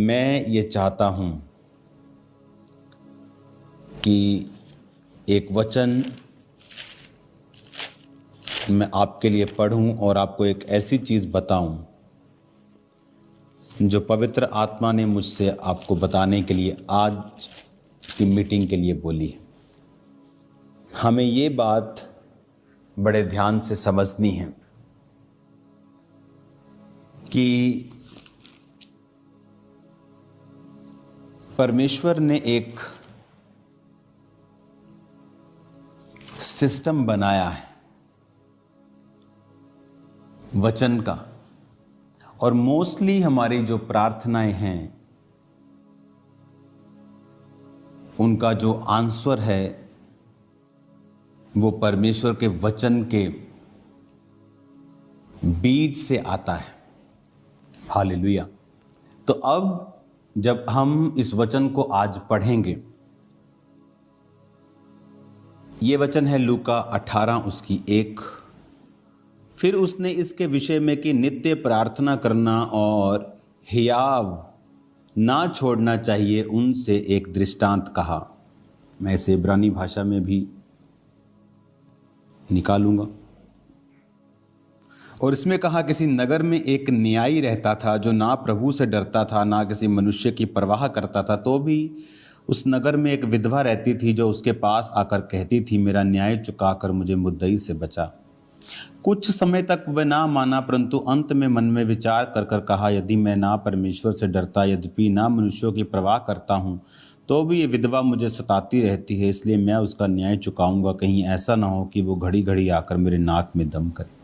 मैं ये चाहता हूँ कि एक वचन मैं आपके लिए पढ़ूं और आपको एक ऐसी चीज़ बताऊं जो पवित्र आत्मा ने मुझसे आपको बताने के लिए आज की मीटिंग के लिए बोली है। हमें ये बात बड़े ध्यान से समझनी है कि परमेश्वर ने एक सिस्टम बनाया है वचन का, और मोस्टली हमारी जो प्रार्थनाएं हैं उनका जो आंसर है वो परमेश्वर के वचन के बीज से आता है। हालेलुया। तो अब जब हम इस वचन को आज पढ़ेंगे, ये वचन है लूका 18 उसकी 1। फिर उसने इसके विषय में कि नित्य प्रार्थना करना और हियाव ना छोड़ना चाहिए उनसे एक दृष्टांत कहा। मैं इसे इब्रानी भाषा में भी निकालूंगा। और इसमें कहा, किसी नगर में एक न्यायी रहता था जो ना प्रभु से डरता था ना किसी मनुष्य की परवाह करता था। तो भी उस नगर में एक विधवा रहती थी जो उसके पास आकर कहती थी, मेरा न्याय चुकाकर मुझे मुद्दई से बचा। कुछ समय तक वह ना माना, परंतु अंत में मन में विचार कर कर कहा, यदि मैं ना परमेश्वर से डरता, यद्यपि ना मनुष्यों की परवाह करता हूँ, तो भी ये विधवा मुझे सताती रहती है, इसलिए मैं उसका न्याय चुकाऊंगा। कहीं ऐसा ना हो कि वो घड़ी घड़ी आकर मेरे नाक में दम करे।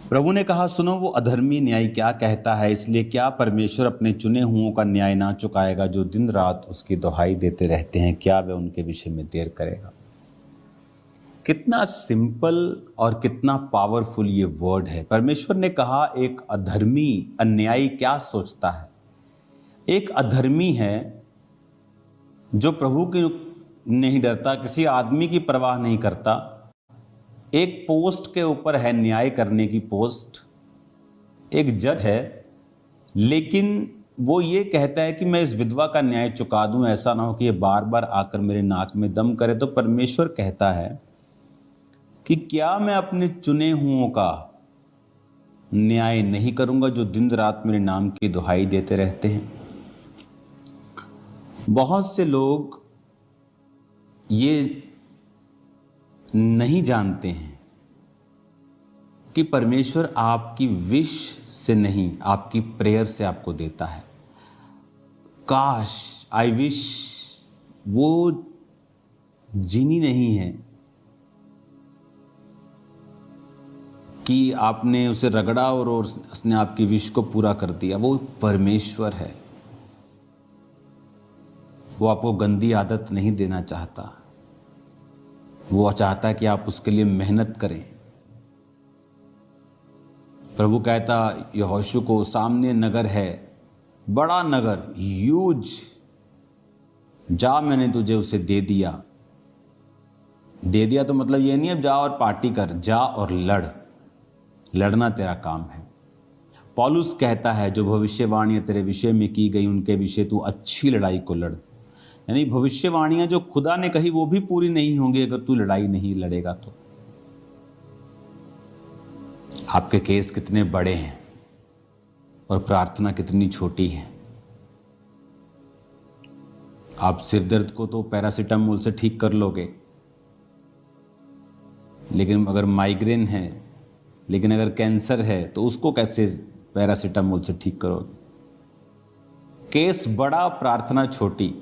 प्रभु ने कहा, सुनो, वो अधर्मी न्यायी क्या कहता है, इसलिए क्या परमेश्वर अपने चुने हुओं का न्याय ना चुकाएगा जो दिन रात उसकी दुहाई देते रहते हैं? क्या वह उनके विषय में देर करेगा? कितना सिंपल और कितना पावरफुल ये वर्ड है। परमेश्वर ने कहा, एक अधर्मी अन्यायी क्या सोचता है? एक अधर्मी है जो प्रभु की नहीं डरता, किसी आदमी की परवाह नहीं करता, एक पोस्ट के ऊपर है, न्याय करने की पोस्ट, एक जज है, लेकिन वो ये कहता है कि मैं इस विधवा का न्याय चुका दूं, ऐसा ना हो कि ये बार बार आकर मेरे नाक में दम करे। तो परमेश्वर कहता है कि क्या मैं अपने चुने हुओं का न्याय नहीं करूंगा जो दिन रात मेरे नाम की दुहाई देते रहते हैं? बहुत से लोग ये नहीं जानते हैं कि परमेश्वर आपकी विश से नहीं, आपकी प्रेयर से आपको देता है। काश, आई विश वो जीनी नहीं है कि आपने उसे रगड़ा और उसने आपकी विश को पूरा कर दिया। वो परमेश्वर है, वो आपको गंदी आदत नहीं देना चाहता। वो चाहता है कि आप उसके लिए मेहनत करें। प्रभु कहता यहोशू को, सामने नगर है, बड़ा नगर, ह्यूज, जा, मैंने तुझे उसे दे दिया। दे दिया तो मतलब ये नहीं अब जा और पार्टी कर, जा और लड़ना तेरा काम है। पौलुस कहता है, जो भविष्यवाणियां तेरे विषय में की गई उनके विषय तू अच्छी लड़ाई को लड़। यानी भविष्यवाणियां जो खुदा ने कही वो भी पूरी नहीं होंगी अगर तू लड़ाई नहीं लड़ेगा तो। आपके केस कितने बड़े हैं और प्रार्थना कितनी छोटी है। आप सिर दर्द को तो पैरासीटामोल से ठीक कर लोगे, लेकिन अगर माइग्रेन है, लेकिन अगर कैंसर है तो उसको कैसे पैरासीटामोल से ठीक करोगे? केस बड़ा, प्रार्थना छोटी,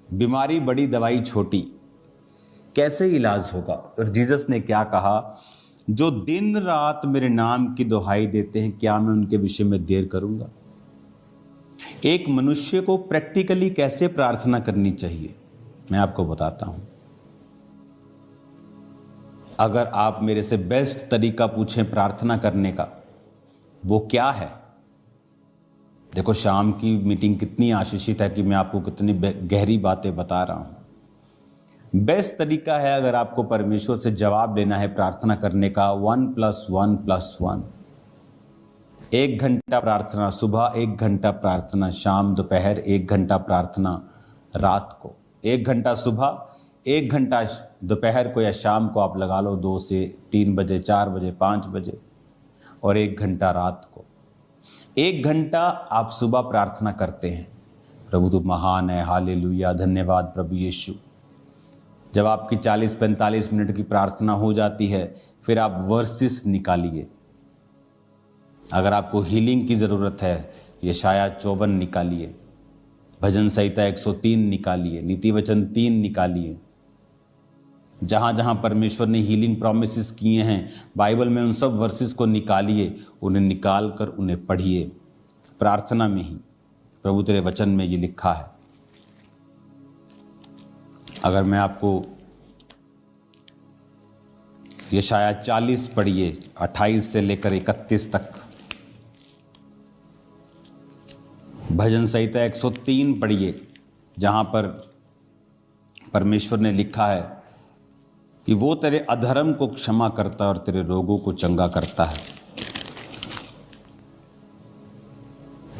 बीमारी बड़ी, दवाई छोटी, कैसे इलाज होगा? और जीसस ने क्या कहा, जो दिन रात मेरे नाम की दुहाई देते हैं, क्या मैं उनके विषय में देर करूंगा? एक मनुष्य को प्रैक्टिकली कैसे प्रार्थना करनी चाहिए मैं आपको बताता हूं। अगर आप मेरे से बेस्ट तरीका पूछें प्रार्थना करने का, वो क्या है? देखो, शाम की मीटिंग कितनी आशीषित है कि मैं आपको कितनी गहरी बातें बता रहा हूं। बेस्ट तरीका है, अगर आपको परमेश्वर से जवाब लेना है प्रार्थना करने का, 1+1+1। 1 घंटा प्रार्थना सुबह, 1 घंटा प्रार्थना शाम, दोपहर 1 घंटा प्रार्थना रात को। 1 घंटा सुबह, 1 घंटा दोपहर को या शाम को आप लगा लो, 2 से 3 बजे, 4 बजे, 5 बजे, और 1 घंटा रात को। 1 घंटा आप सुबह प्रार्थना करते हैं, प्रभु तू महान है, हालेलुया, धन्यवाद प्रभु यीशु। जब आपकी 40-45 मिनट की प्रार्थना हो जाती है, फिर आप वर्सेस निकालिए। अगर आपको हीलिंग की ज़रूरत है, यशाया 54 निकालिए, भजन संहिता 103 निकालिए, नीति वचन 3 निकालिए। जहाँ जहाँ परमेश्वर ने हीलिंग प्रॉमिसेस किए हैं बाइबल में, उन सब वर्सेस को निकालिए, उन्हें निकाल कर उन्हें पढ़िए प्रार्थना में ही। प्रभु तेरे वचन में ये लिखा है। अगर मैं आपको यशाया 40 पढ़िए, 28 से लेकर 31 तक, भजन संहिता 103 पढ़िए, जहाँ पर परमेश्वर ने लिखा है कि वो तेरे अधर्म को क्षमा करता है और तेरे रोगों को चंगा करता है।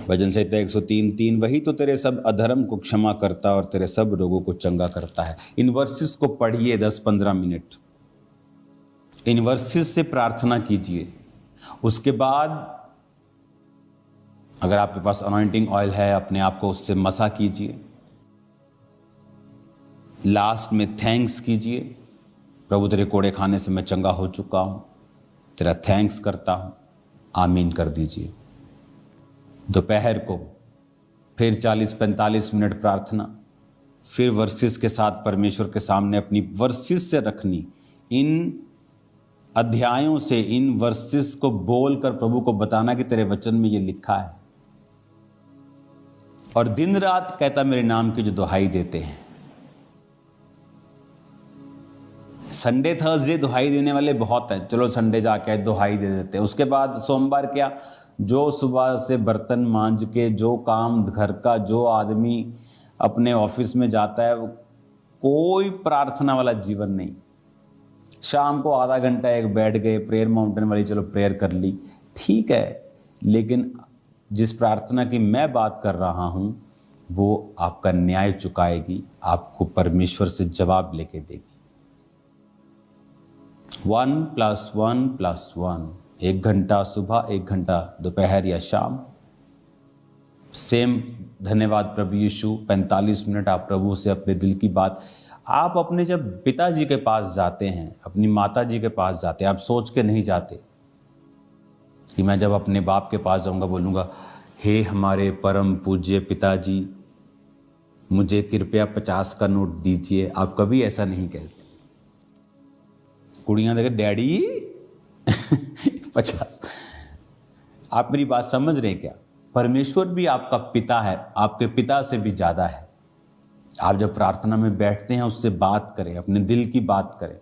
भजन संहिता 103:3, वही तो तेरे सब अधर्म को क्षमा करता और तेरे सब रोगों को चंगा करता है। इन वर्सेस को पढ़िए 10-15 मिनट, इन वर्सेस से प्रार्थना कीजिए। उसके बाद अगर आपके पास अनॉइंटिंग ऑयल है, अपने आप को उससे मसा कीजिए। लास्ट में थैंक्स कीजिए, प्रभु तेरे कोड़े खाने से मैं चंगा हो चुका हूं, तेरा थैंक्स करता हूं, आमीन कर दीजिए। दोपहर को फिर 40-45 मिनट प्रार्थना, फिर वर्सेस के साथ परमेश्वर के सामने अपनी वर्सेस से रखनी। इन अध्यायों से, इन वर्सेस को बोलकर प्रभु को बताना कि तेरे वचन में ये लिखा है। और दिन रात कहता मेरे नाम की जो दुहाई देते हैं। संडे थर्सडे दुहाई देने वाले बहुत हैं, चलो संडे जाके दुहाई दे देते हैं। उसके बाद सोमवार क्या, जो सुबह से बर्तन मांज के, जो काम घर का, जो आदमी अपने ऑफिस में जाता है, कोई प्रार्थना वाला जीवन नहीं। शाम को आधा घंटा एक बैठ गए, प्रेयर माउंटेन वाली चलो प्रेयर कर ली, ठीक है, लेकिन जिस प्रार्थना की मैं बात कर रहा हूं वो आपका न्याय चुकाएगी, आपको परमेश्वर से जवाब लेके देगी। 1+1+1, 1 घंटा सुबह, 1 घंटा दोपहर या शाम। सेम धन्यवाद प्रभु यीशु, 45 मिनट आप प्रभु से अपने दिल की बात। आप अपने जब पिताजी के पास जाते हैं, अपनी माता जी के पास जाते हैं, आप सोच के नहीं जाते कि मैं जब अपने बाप के पास जाऊंगा बोलूंगा, हे हमारे परम पूज्य पिताजी, मुझे कृपया 50 का नोट दीजिए। आप कभी ऐसा नहीं कहते। कुड़ियां देखे डैडी 50। आप मेरी बात समझ रहे हैं क्या? परमेश्वर भी आपका पिता है, आपके पिता से भी ज्यादा है। आप जब प्रार्थना में बैठते हैं उससे बात करें, अपने दिल की बात करें।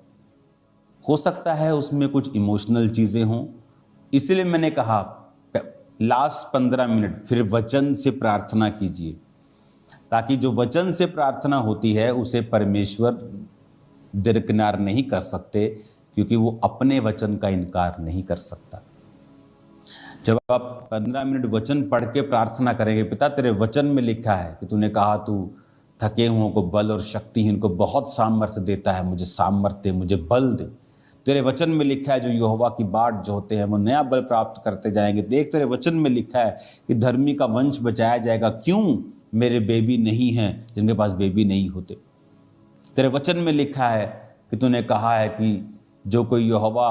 हो सकता है उसमें कुछ इमोशनल चीजें हों, इसलिए मैंने कहा लास्ट 15 मिनट फिर वचन से प्रार्थना कीजिए, ताकि जो वचन से प्रार्थना होती है उसे परमेश्वर दरकिनार नहीं कर सकते, क्योंकि वो अपने वचन का इनकार नहीं कर सकता। जब आप 15 मिनट वचन पढ़ के प्रार्थना करेंगे, पिता तेरे वचन में लिखा है कि तूने कहा तू थके हुओं को बल और शक्तिहीन को बहुत सामर्थ्य देता है, मुझे सामर्थ्य, मुझे बल दे। तेरे वचन में लिखा है जो यहोवा की बाट जोहते हैं वो नया बल प्राप्त करते जाएंगे। देख तेरे वचन में लिखा है कि धर्मी का वंश बचाया जाएगा। क्यों? मेरे बेबी नहीं हैं जिनके पास बेबी नहीं होते। तेरे वचन में लिखा है कि तूने कहा है कि जो कोई यहोवा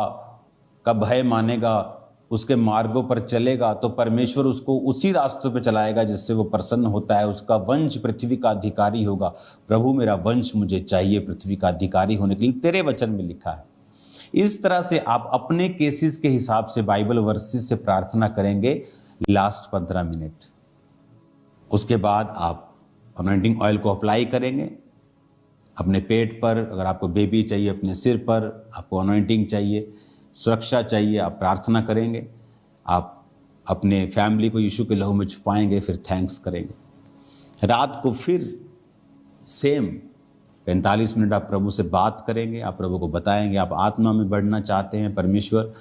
का भय मानेगा, उसके मार्गों पर चलेगा, तो परमेश्वर उसको उसी रास्तों पे चलाएगा जिससे वो प्रसन्न होता है। उसका वंश पृथ्वी का अधिकारी होगा। प्रभु मेरा वंश मुझे चाहिए पृथ्वी का अधिकारी होने के लिए, तेरे वचन में लिखा है। इस तरह से आप अपने केसेस के हिसाब से बाइबल वर्सेस से प्रार्थना करेंगे लास्ट 15 मिनट। उसके बाद आप अनॉइंटिंग ऑयल को अप्लाई करेंगे अपने पेट पर। अगर आपको बेबी चाहिए, अपने सिर पर, आपको अनॉइंटिंग चाहिए, सुरक्षा चाहिए, आप प्रार्थना करेंगे। आप अपने फैमिली को यीशु के लहू में छुपाएंगे, फिर थैंक्स करेंगे। रात को फिर सेम 45 मिनट आप प्रभु से बात करेंगे। आप प्रभु को बताएंगे आप आत्मा में बढ़ना चाहते हैं। परमेश्वर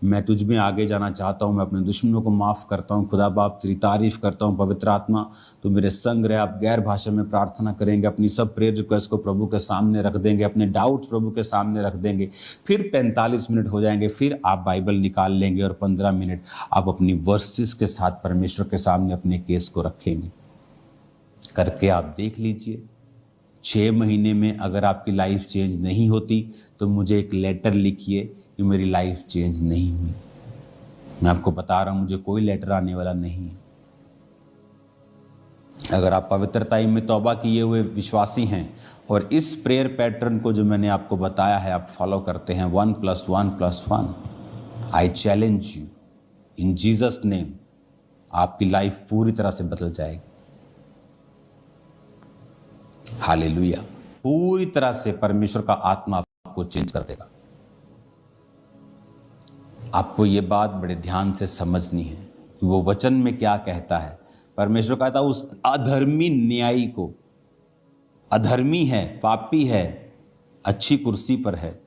मैं तुझ में आगे जाना चाहता हूँ, मैं अपने दुश्मनों को माफ़ करता हूँ। खुदा बाप तेरी तारीफ़ करता हूँ। पवित्र आत्मा तो मेरे संग रहे। आप गैर भाषा में प्रार्थना करेंगे, अपनी सब प्रेयर रिक्वेस्ट को प्रभु के सामने रख देंगे, अपने डाउट्स प्रभु के सामने रख देंगे। फिर 45 मिनट हो जाएंगे, फिर आप बाइबल निकाल लेंगे और 15 मिनट आप अपनी वर्सेस के साथ परमेश्वर के सामने अपने केस को रखेंगे। करके आप देख लीजिए। 6 महीने में अगर आपकी लाइफ चेंज नहीं होती तो मुझे एक लेटर लिखिए कि मेरी लाइफ चेंज नहीं हुई। मैं आपको बता रहा हूं, मुझे कोई लेटर आने वाला नहीं है। अगर आप पवित्रताई में तौबा किए हुए विश्वासी हैं और इस प्रेयर पैटर्न को जो मैंने आपको बताया है आप फॉलो करते हैं, 1+1+1, I challenge you in Jesus name, आपकी लाइफ पूरी तरह से बदल जाएगी। हालेलुया। पूरी तरह से परमेश्वर का आत्मा आपको चेंज कर देगा। आपको ये बात बड़े ध्यान से समझनी है कि वो वचन में क्या कहता है। परमेश्वर कहता है उस अधर्मी न्यायी को, अधर्मी है, पापी है, अच्छी कुर्सी पर है,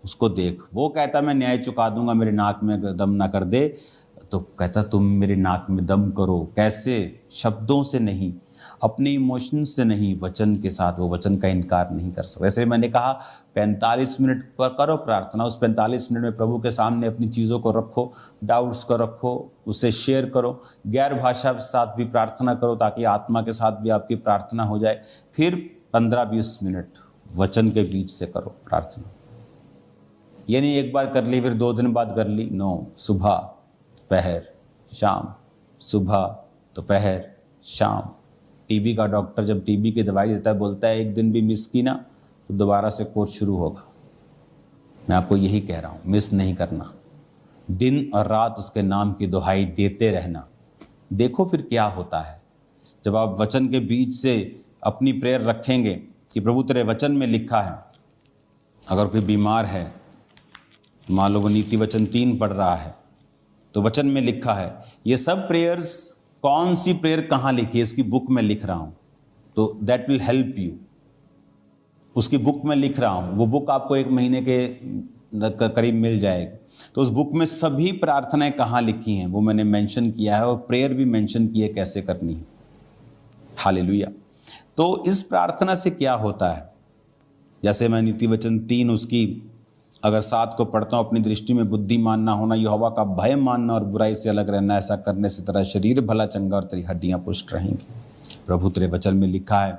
उसको देख। वो कहता मैं न्याय चुका दूंगा, मेरे नाक में दम ना कर दे। तो कहता तुम मेरे नाक में दम करो। कैसे? शब्दों से नहीं, अपने इमोशंस से नहीं, वचन के साथ। वो वचन का इनकार नहीं कर सकते। वैसे मैंने कहा 45 मिनट पर करो प्रार्थना। उस 45 मिनट में प्रभु के सामने अपनी चीज़ों को रखो, डाउट्स को रखो, उसे शेयर करो, गैर भाषा के साथ भी प्रार्थना करो ताकि आत्मा के साथ भी आपकी प्रार्थना हो जाए। फिर 15-20 मिनट वचन के बीच से करो प्रार्थना। ये नहीं एक बार कर ली फिर 2 दिन बाद कर ली। नो, सुबह, दोपहर, शाम, सुबह, दोपहर, शाम। टीबी का डॉक्टर जब टीबी की दवाई देता है बोलता है एक दिन भी मिस की ना तो दोबारा से कोर्स शुरू होगा। मैं आपको यही कह रहा हूँ, मिस नहीं करना, दिन और रात उसके नाम की दुहाई देते रहना। देखो फिर क्या होता है जब आप वचन के बीच से अपनी प्रेयर रखेंगे कि प्रभु तेरे वचन में लिखा है। अगर कोई बीमार है, मान लो वो नीति वचन 3 पढ़ रहा है, तो वचन में लिखा है। ये सब प्रेयर्स, कौन सी प्रेयर कहाँ लिखी है इसकी बुक में लिख रहा हूँ, तो दैट विल हेल्प यू। उसकी बुक में लिख रहा हूँ, वो बुक आपको 1 महीने के करीब मिल जाएगी। तो उस बुक में सभी प्रार्थनाएं कहाँ लिखी हैं वो मैंने मेंशन किया है, और प्रेयर भी मेंशन की है कैसे करनी है। हालेलुया। तो इस प्रार्थना से क्या होता है, जैसे मैं नीति वचन 3 उसकी अगर 7 को पढ़ता हूँ, अपनी दृष्टि में बुद्धिमान ना होना, यहोवा का भय मानना और बुराई से अलग रहना, ऐसा करने से तेरा शरीर भला चंगा और तेरी हड्डियां पुष्ट रहेंगी। प्रभु तेरे वचन में लिखा है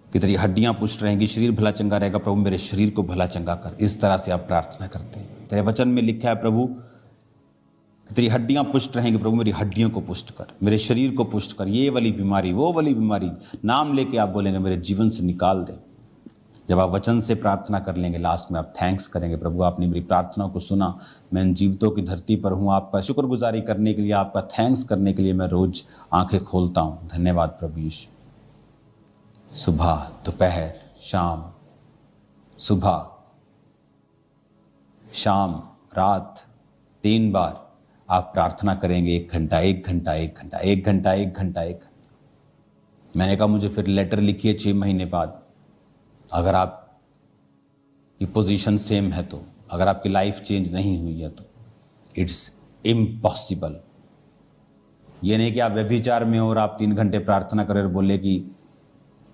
कि तेरी हड्डियां पुष्ट रहेंगी, शरीर भला चंगा रहेगा। प्रभु मेरे शरीर को भला चंगा कर। इस तरह से आप प्रार्थना करते हैं। तेरे वचन में लिखा है प्रभु कि तेरी हड्डियां पुष्ट रहेंगी, प्रभु मेरी हड्डियों को पुष्ट कर, मेरे शरीर को पुष्ट कर, ये वाली बीमारी, वो वाली बीमारी, नाम लेके आप बोलेंगे मेरे जीवन से निकाल दे। जब आप वचन से प्रार्थना कर लेंगे, लास्ट में आप थैंक्स करेंगे, प्रभु आपने मेरी प्रार्थनाओं को सुना, मैं इन जीवितों की धरती पर हूँ, आपका शुक्रगुजारी करने के लिए, आपका थैंक्स करने के लिए मैं रोज आंखें खोलता हूँ। धन्यवाद प्रभु यीशु। सुबह, दोपहर, शाम, सुबह, शाम, रात, 3 बार आप प्रार्थना करेंगे। 1 घंटा, 1 घंटा, 1 घंटा, 1 घंटा, 1 घंटा, 1 घंटा। मैंने कहा मुझे फिर लेटर लिखिए 6 महीने बाद। अगर आप की पोजीशन सेम है तो, अगर आपकी लाइफ चेंज नहीं हुई है तो इट्स इम्पॉसिबल। ये नहीं कि आप व्यभिचार में हो और आप 3 घंटे प्रार्थना करें और बोले कि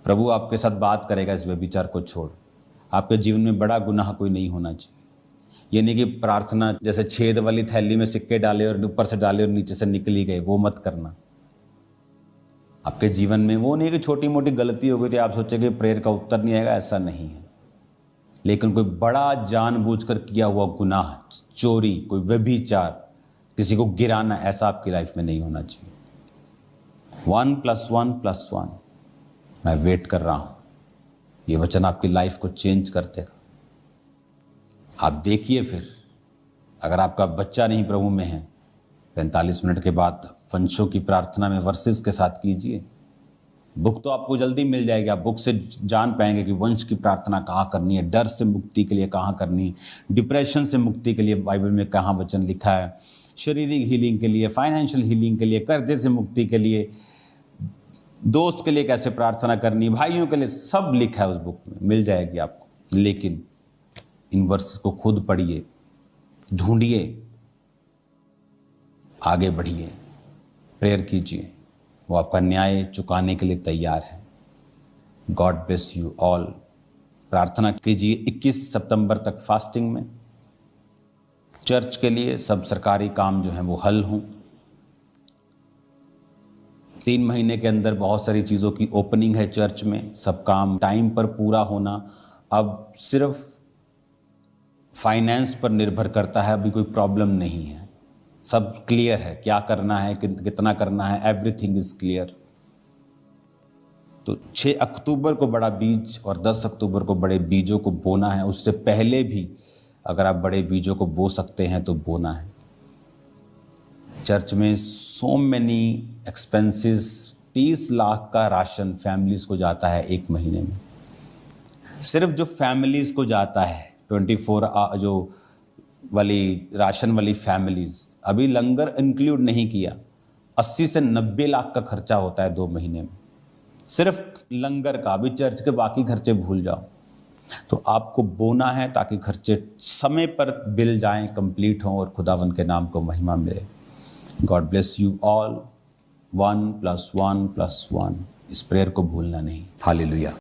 प्रभु आपके साथ बात करेगा इस व्यभिचार को छोड़। आपके जीवन में बड़ा गुनाह कोई नहीं होना चाहिए। ये नहीं कि प्रार्थना जैसे छेद वाली थैली में सिक्के डाले और ऊपर से डाले और नीचे से निकली गए, वो मत करना। आपके जीवन में वो नहीं कि छोटी मोटी गलती हो गई थी आप सोचे कि प्रेयर का उत्तर नहीं आएगा, ऐसा नहीं है। लेकिन कोई बड़ा जानबूझकर किया हुआ गुनाह, चोरी, कोई व्यभिचार, किसी को गिराना, ऐसा आपकी लाइफ में नहीं होना चाहिए। 1+1+1 मैं वेट कर रहा हूं। ये वचन आपकी लाइफ को चेंज कर देगा। आप देखिए फिर, अगर आपका बच्चा नहीं प्रभु में है, 45 मिनट के बाद वंशों की प्रार्थना में वर्सेस के साथ कीजिए। बुक तो आपको जल्दी मिल जाएगी, आप बुक से जान पाएंगे कि वंश की प्रार्थना कहाँ करनी है, डर से मुक्ति के लिए कहाँ करनी है, डिप्रेशन से मुक्ति के लिए बाइबल में कहाँ वचन लिखा है, शारीरिक हीलिंग के लिए, फाइनेंशियल हीलिंग के लिए, कर्जे से मुक्ति के लिए, दोस्त के लिए कैसे प्रार्थना करनी, भाइयों के लिए, सब लिखा है उस बुक में, मिल जाएगी आपको। लेकिन इन वर्सेस को खुद पढ़िए, ढूंढिए, आगे बढ़िए, प्रेयर कीजिए, वो आपका न्याय चुकाने के लिए तैयार है। God bless you all. प्रार्थना कीजिए 21 सितंबर तक फास्टिंग में, चर्च के लिए सब सरकारी काम जो है वो हल हों। 3 महीने के अंदर बहुत सारी चीज़ों की ओपनिंग है चर्च में, सब काम टाइम पर पूरा होना अब सिर्फ फाइनेंस पर निर्भर करता है। अभी कोई प्रॉब्लम नहीं है, सब क्लियर है, क्या करना है, कितना करना है, एवरीथिंग इज क्लियर। तो 6 अक्टूबर को बड़ा बीज और 10 अक्टूबर को बड़े बीजों को बोना है। उससे पहले भी अगर आप बड़े बीजों को बो सकते हैं तो बोना है। चर्च में सो मेनी एक्सपेंसेस, 30 लाख का राशन फैमिलीज को जाता है एक महीने में। सिर्फ जो फैमिलीज को जाता है 24 जो वाली राशन वाली फैमिलीज, अभी लंगर इंक्लूड नहीं किया, 80 से 90 लाख का खर्चा होता है 2 महीने में सिर्फ लंगर का। अभी चर्च के बाकी खर्चे भूल जाओ। तो आपको बोना है ताकि खर्चे समय पर बिल जाएं, कंप्लीट हों और खुदावंद के नाम को महिमा मिले। God bless you all. 1 + 1 + 1, इस प्रेयर को भूलना नहीं। हालेलुया।